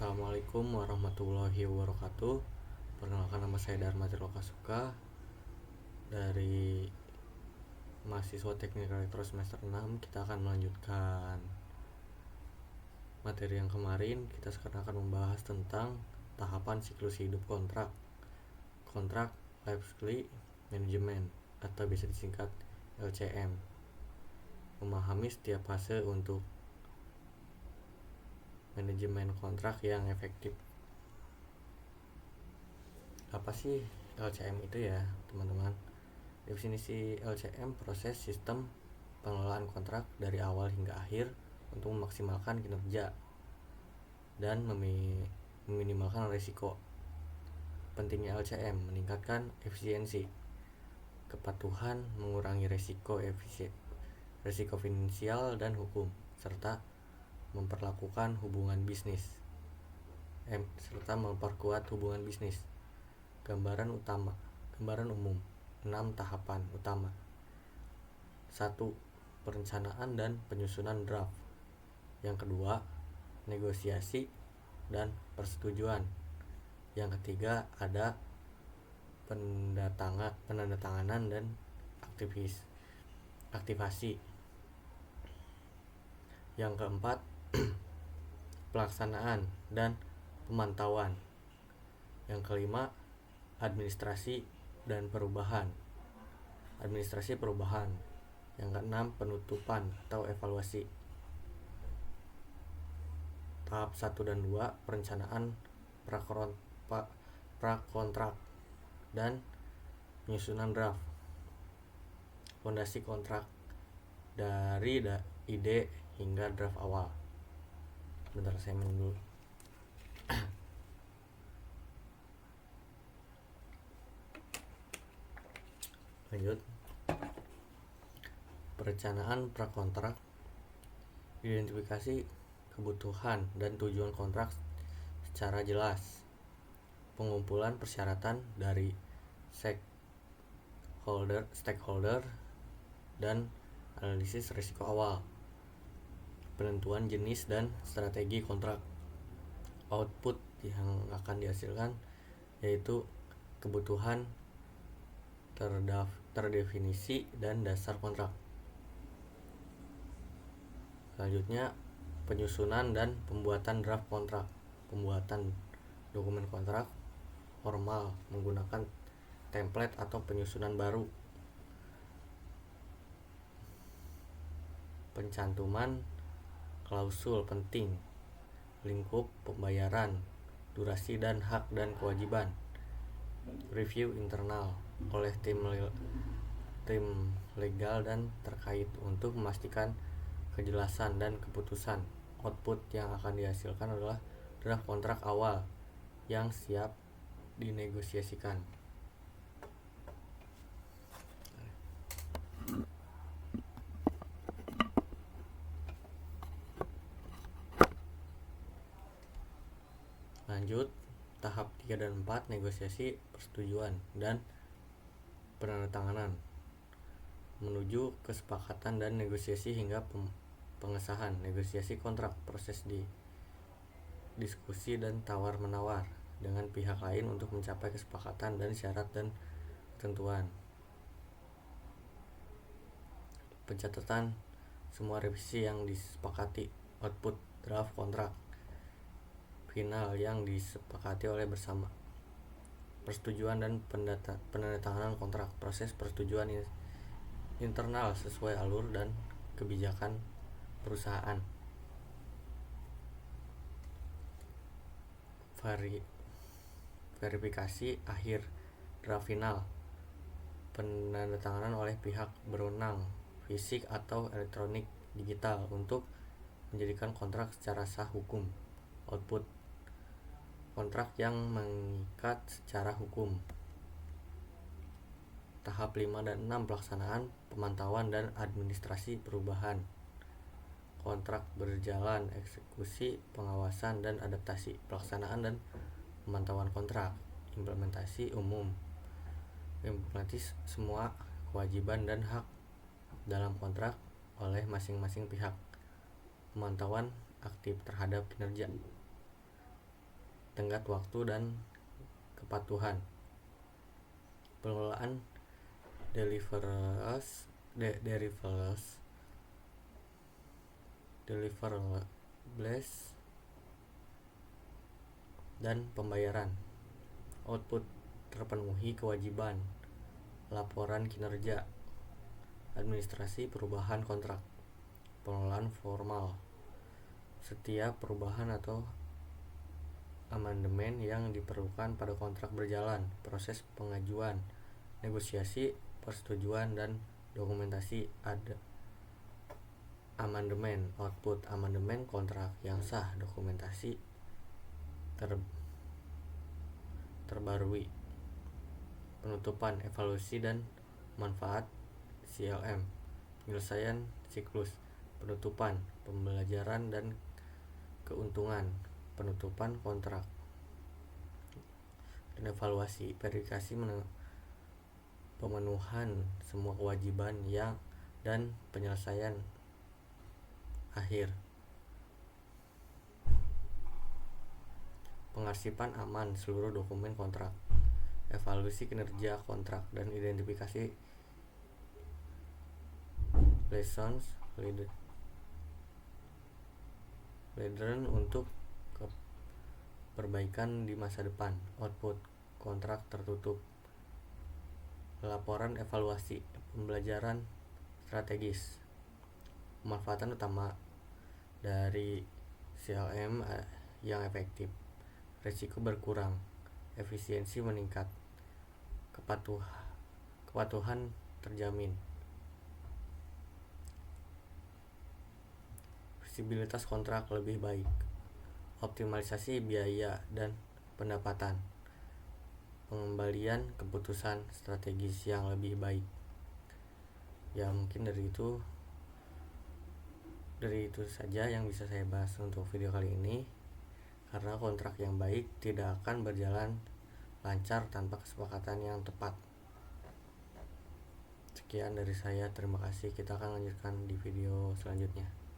Assalamualaikum warahmatullahi wabarakatuh. Perkenalkan, nama saya Dharma Trilokasuka dari mahasiswa Teknik Elektro semester 6. Kita akan melanjutkan materi yang kemarin. Kita sekarang akan membahas tentang tahapan siklus hidup kontrak Life Cycle Management, atau bisa disingkat LCM. Memahami setiap fase untuk manajemen kontrak yang efektif. Apa sih LCM itu ya, teman-teman? Definisi LCM: proses sistem pengelolaan kontrak dari awal hingga akhir untuk memaksimalkan kinerja dan meminimalkan risiko. Pentingnya LCM: meningkatkan efisiensi, kepatuhan, mengurangi risiko finansial dan hukum, serta memperkuat hubungan bisnis. Gambaran umum 6 tahapan utama. 1. Perencanaan dan penyusunan draft. Yang kedua, negosiasi dan persetujuan. Yang ketiga, ada penandatanganan dan aktivasi. Yang keempat, pelaksanaan dan pemantauan. Yang kelima, administrasi perubahan. Yang keenam, penutupan atau evaluasi. Tahap 1 dan 2, perencanaan prakontrak dan penyusunan draft. Fondasi kontrak dari ide hingga draft awal. Bentar, saya minum dulu. Lanjut. Perencanaan prakontrak: identifikasi kebutuhan dan tujuan kontrak secara jelas. Pengumpulan persyaratan dari stakeholder dan analisis risiko awal. Penentuan jenis dan strategi kontrak. Output yang akan dihasilkan yaitu kebutuhan terdefinisi dan dasar kontrak. Selanjutnya, penyusunan dan pembuatan draft kontrak. Pembuatan dokumen kontrak formal menggunakan template atau penyusunan baru. Pencantuman klausul penting, lingkup pembayaran, durasi dan hak dan kewajiban. Review internal oleh tim legal dan terkait untuk memastikan kejelasan dan keputusan. Output yang akan dihasilkan adalah draft kontrak awal yang siap dinegosiasikan. Lanjut, tahap 3 dan 4, negosiasi, persetujuan, dan penandatanganan. Menuju kesepakatan dan negosiasi hingga pengesahan. Negosiasi kontrak: proses diskusi dan tawar-menawar dengan pihak lain untuk mencapai kesepakatan dan syarat dan ketentuan. Pencatatan semua revisi yang disepakati. Output draft kontrak final yang disepakati oleh bersama. Persetujuan dan penandatanganan kontrak. Proses persetujuan internal sesuai alur dan kebijakan perusahaan. Verifikasi akhir draft final. Penandatanganan oleh pihak berwenang, fisik atau elektronik digital, untuk menjadikan kontrak secara sah hukum. Output kontrak yang mengikat secara hukum. Tahap 5 dan 6, pelaksanaan, pemantauan dan administrasi perubahan. Kontrak berjalan, eksekusi, pengawasan dan adaptasi. Pelaksanaan dan pemantauan kontrak. Implementasi umum, implementasi semua kewajiban dan hak dalam kontrak oleh masing-masing pihak. Pemantauan aktif terhadap kinerja. tenggat waktu dan kepatuhan. Pengelolaan deliverables dan pembayaran. Output terpenuhi kewajiban, laporan kinerja, administrasi perubahan kontrak, pengelolaan formal. Setiap perubahan atau amandemen yang diperlukan pada kontrak berjalan, proses pengajuan, negosiasi, persetujuan, dan dokumentasi ada amandemen. Output amandemen kontrak yang sah, dokumentasi terbarui, penutupan, evaluasi dan manfaat CLM, penyelesaian siklus, penutupan, pembelajaran dan keuntungan, penutupan kontrak, dan evaluasi, verifikasi pemenuhan semua kewajiban dan penyelesaian akhir. Pengarsipan aman seluruh dokumen kontrak, evaluasi kinerja kontrak, dan identifikasi lessons learned untuk perbaikan di masa depan. Output kontrak tertutup, laporan evaluasi, pembelajaran strategis, pemanfaatan utama dari CLM yang efektif, risiko berkurang, efisiensi meningkat, kepatuhan terjamin, visibilitas kontrak lebih baik, optimalisasi biaya dan pendapatan, pengembalian keputusan strategis yang lebih baik. Ya, mungkin dari itu saja yang bisa saya bahas untuk video kali ini, karena kontrak yang baik tidak akan berjalan lancar tanpa kesepakatan yang tepat. Sekian dari saya, terima kasih. Kita akan lanjutkan di video selanjutnya.